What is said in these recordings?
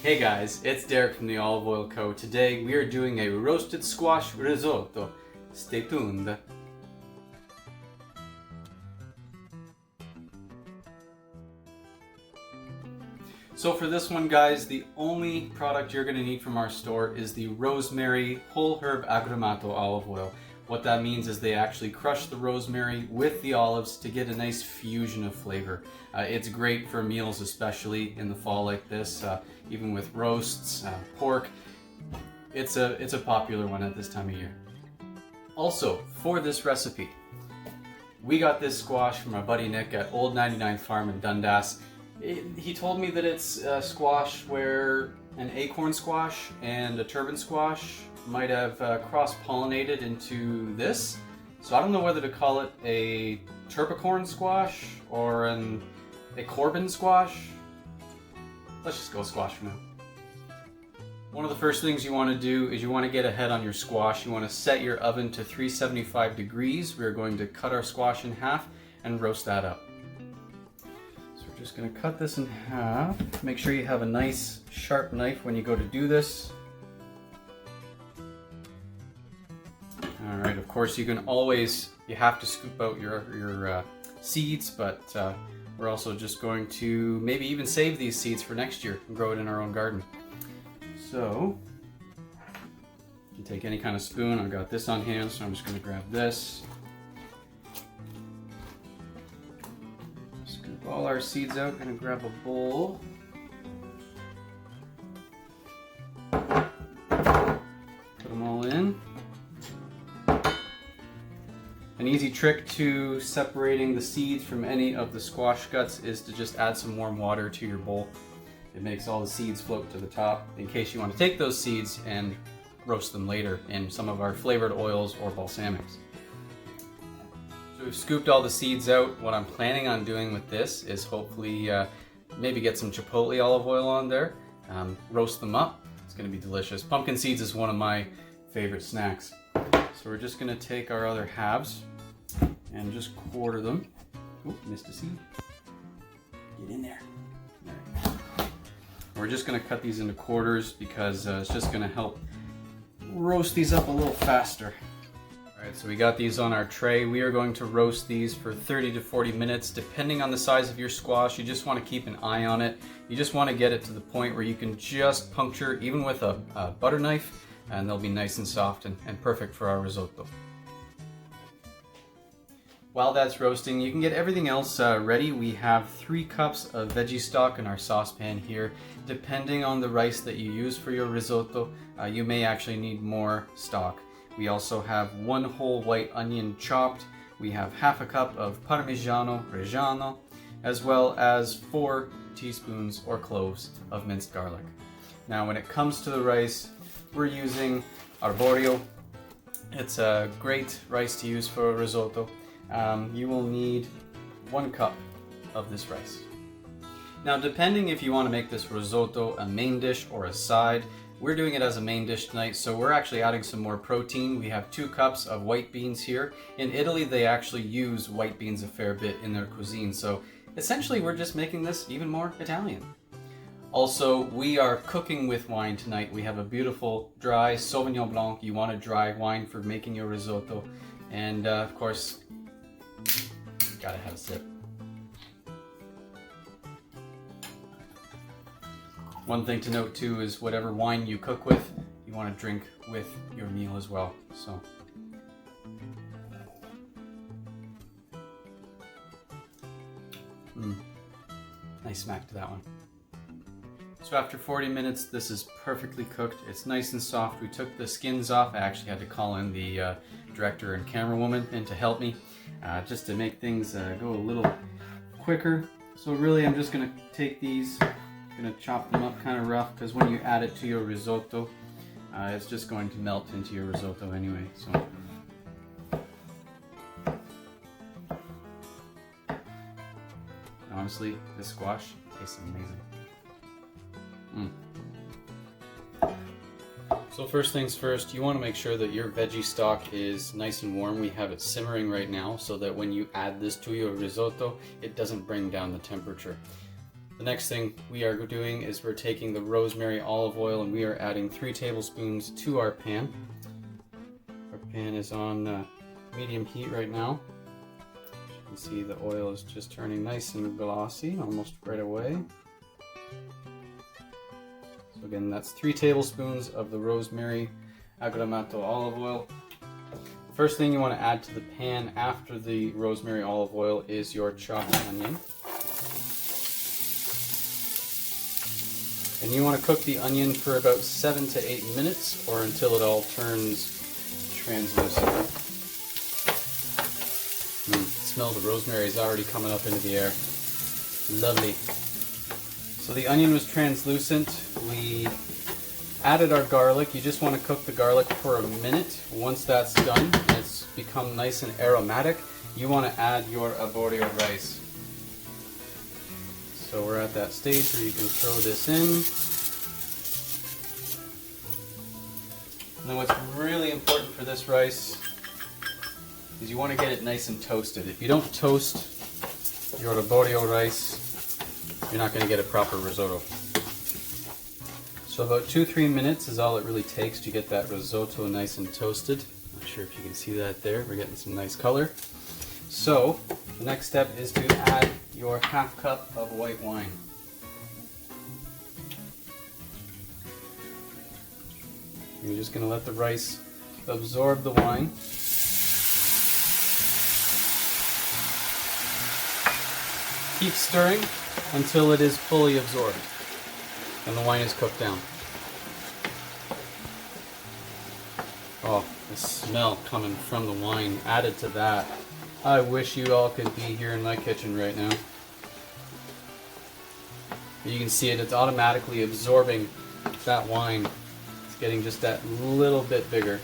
Hey guys, it's Derek from the Olive Oil Co. Today we are doing a roasted squash risotto. Stay tuned. So for this one guys, the only product you're going to need from our store is the Rosemary Whole Herb Agrumato Olive Oil. What that means is they actually crush the rosemary with the olives to get a nice fusion of flavor. It's great for meals, especially in the fall like this, even with roasts, pork. It's a popular one at this time of year. Also, for this recipe, we got this squash from our buddy Nick at Old 99 Farm in Dundas. He told me that it's a squash where an acorn squash and a turban squash might have cross-pollinated into this. So I don't know whether to call it a terpsichore squash or a corbin squash. Let's just go squash for now. One of the first things you want to do is you want to get ahead on your squash. You want to set your oven to 375 degrees. We're going to cut our squash in half and roast that up. So we're just going to cut this in half. Make sure you have a nice sharp knife when you go to do this. Alright, of course you have to scoop out your seeds, but we're also just going to maybe even save these seeds for next year and grow it in our own garden. So, you can take any kind of spoon. I've got this on hand, so I'm just going to grab this. Scoop all our seeds out, going to grab a bowl. Put them all in. An easy trick to separating the seeds from any of the squash guts is to just add some warm water to your bowl. It makes all the seeds float to the top in case you want to take those seeds and roast them later in some of our flavored oils or balsamics. So we've scooped all the seeds out. What I'm planning on doing with this is hopefully maybe get some chipotle olive oil on there, roast them up. It's going to be delicious. Pumpkin seeds is one of my favorite snacks. So we're just going to take our other halves and just quarter them. Oop, missed a seed. Get in there. There. We're just going to cut these into quarters because it's just going to help roast these up a little faster. Alright, so we got these on our tray. We are going to roast these for 30 to 40 minutes depending on the size of your squash. You just want to keep an eye on it. You just want to get it to the point where you can just puncture even with a butter knife, and they'll be nice and soft and perfect for our risotto. While that's roasting, you can get everything else ready. We have 3 cups of veggie stock in our saucepan here. Depending on the rice that you use for your risotto, you may actually need more stock. We also have 1 whole white onion chopped. We have half a cup of Parmigiano Reggiano, as well as 4 teaspoons or cloves of minced garlic. Now when it comes to the rice, we're using arborio. It's a great rice to use for a risotto. You will need 1 cup of this rice. Now depending if you want to make this risotto a main dish or a side, we're doing it as a main dish tonight, so we're actually adding some more protein. We have 2 cups of white beans here. In Italy they actually use white beans a fair bit in their cuisine, so essentially we're just making this even more Italian. Also, we are cooking with wine tonight. We have a beautiful dry Sauvignon Blanc. You want a dry wine for making your risotto. And of course, gotta have a sip. One thing to note too is whatever wine you cook with, you want to drink with your meal as well. So, nice smack to that one. So after 40 minutes, this is perfectly cooked. It's nice and soft. We took the skins off. I actually had to call in the director and camera woman in to help me, just to make things go a little quicker. So really, I'm just gonna take these, gonna chop them up kind of rough, because when you add it to your risotto, it's just going to melt into your risotto anyway. So honestly, this squash tastes amazing. So first things first, you want to make sure that your veggie stock is nice and warm. We have it simmering right now so that when you add this to your risotto, it doesn't bring down the temperature. The next thing we are doing is we're taking the rosemary olive oil and we are adding 3 tablespoons to our pan. Our pan is on medium heat right now. You can see the oil is just turning nice and glossy almost right away. So again, that's 3 tablespoons of the Rosemary Agrumato olive oil. First thing you want to add to the pan after the rosemary olive oil is your chopped onion. And you want to cook the onion for about 7 to 8 minutes or until it all turns translucent. The smell of the rosemary is already coming up into the air. Lovely. So the onion was translucent. We added our garlic. You just want to cook the garlic for a minute. Once that's done and it's become nice and aromatic, you want to add your arborio rice. So we're at that stage where you can throw this in. And then what's really important for this rice is you want to get it nice and toasted. If you don't toast your arborio rice, you're not going to get a proper risotto. So about 2-3 minutes is all it really takes to get that risotto nice and toasted. Not sure if you can see that there. We're getting some nice color. So the next step is to add your half cup of white wine. You're just going to let the rice absorb the wine. Keep stirring until it is fully absorbed and the wine is cooked down. Oh, the smell coming from the wine added to that. I wish you all could be here in my kitchen right now. You can see it, it's automatically absorbing that wine. It's getting just that little bit bigger.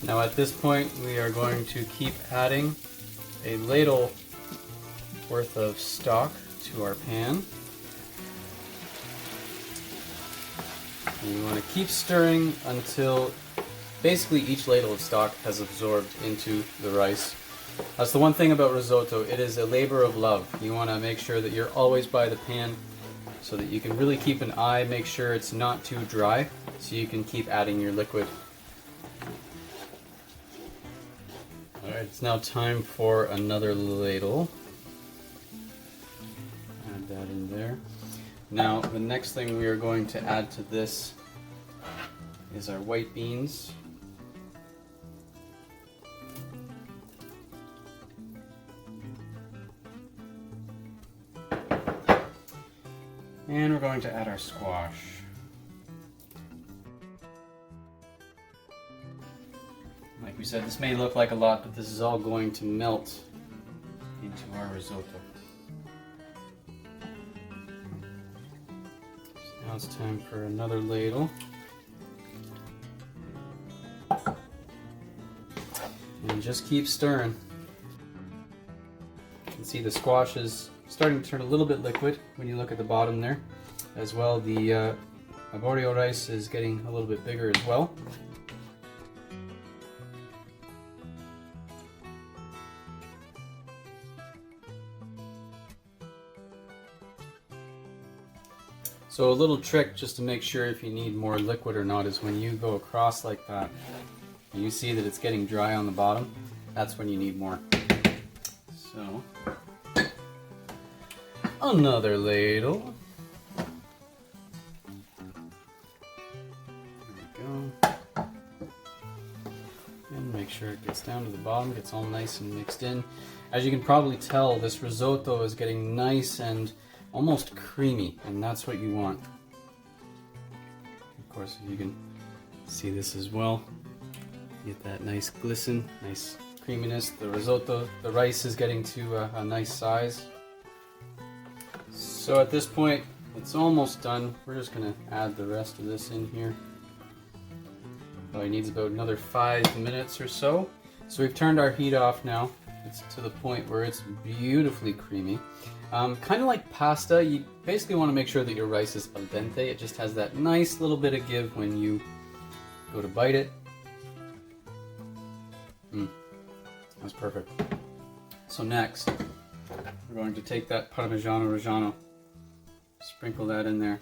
Now at this point we are going to keep adding a ladle worth of stock to our pan. And you want to keep stirring until basically each ladle of stock has absorbed into the rice. That's the one thing about risotto, it is a labor of love. You want to make sure that you're always by the pan so that you can really keep an eye, make sure it's not too dry, so you can keep adding your liquid. Alright, it's now time for another ladle. Add that in there. Now the next thing we are going to add to this is our white beans. And we're going to add our squash. Like we said, this may look like a lot, but this is all going to melt into our risotto. So now it's time for another ladle. And just keep stirring. You can see the squash is starting to turn a little bit liquid when you look at the bottom there. As well, the arborio rice is getting a little bit bigger as well. So a little trick just to make sure if you need more liquid or not is when you go across like that and you see that it's getting dry on the bottom, that's when you need more. So another ladle. There we go. And make sure it gets down to the bottom, gets all nice and mixed in. As you can probably tell, this risotto is getting nice and almost creamy, and that's what you want. Of course, you can see this as well. Get that nice glisten, nice creaminess. The risotto, the rice is getting to a nice size. So at this point, it's almost done. We're just going to add the rest of this in here. Probably needs about another 5 minutes or so. So we've turned our heat off now. It's to the point where it's beautifully creamy. Kind of like pasta, you basically want to make sure that your rice is al dente. It just has that nice little bit of give when you go to bite it. That's perfect. So next, We're going to take that Parmigiano Reggiano, sprinkle that in there.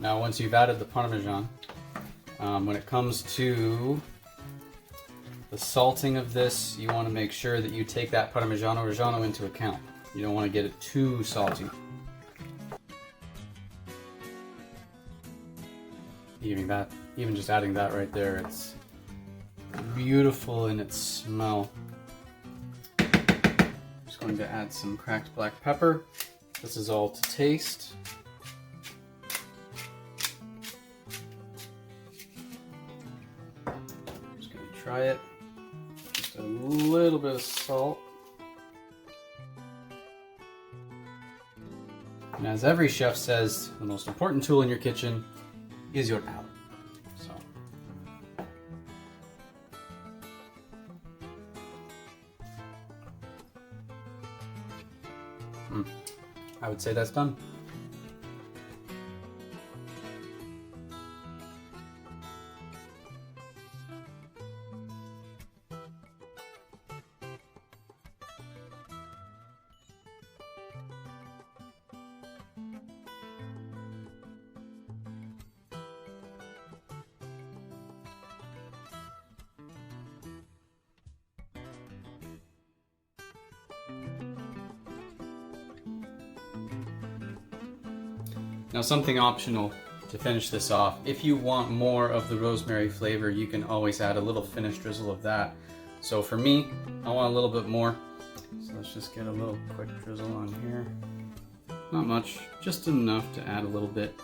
Now once you've added the Parmesan, when it comes to the salting of this, you want to make sure that you take that Parmigiano Reggiano into account. You don't want to get it too salty. Even just adding that right there, it's beautiful in its smell. Just going to add some cracked black pepper. This is all to taste. Just going to try it. Just a little bit of salt. And as every chef says, the most important tool in your kitchen is your palate. So, I would say that's done. Now something optional to finish this off. If you want more of the rosemary flavor, you can always add a little finished drizzle of that. So for me, I want a little bit more. So let's just get a little quick drizzle on here. Not much, just enough to add a little bit.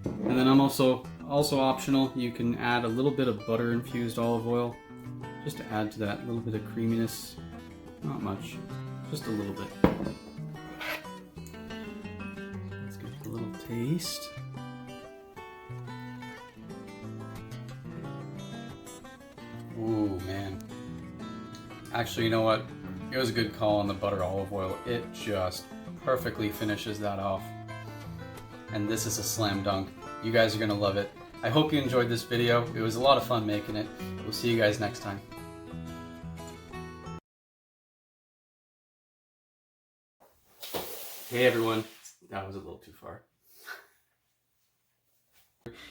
And then I'm also optional, you can add a little bit of butter infused olive oil just to add to that little bit of creaminess. Not much, just a little bit. Taste. Ooh, man. Actually, you know what? It was a good call on the butter olive oil. It just perfectly finishes that off. And this is a slam dunk. You guys are gonna love it. I hope you enjoyed this video. It was a lot of fun making it. We'll see you guys next time. Hey everyone. That was a little too far.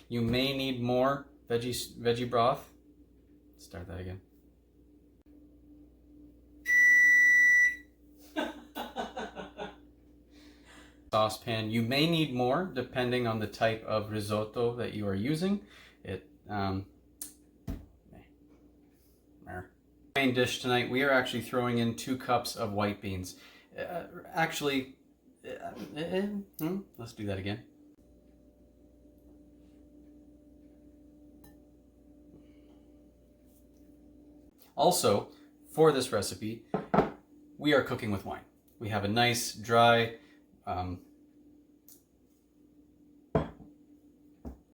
You may need more veggie broth. Start that again. Saucepan. You may need more depending on the type of risotto that you are using. Main dish tonight, we are actually throwing in 2 cups of white beans. Let's do that again. Also, for this recipe, we are cooking with wine. We have a nice, dry,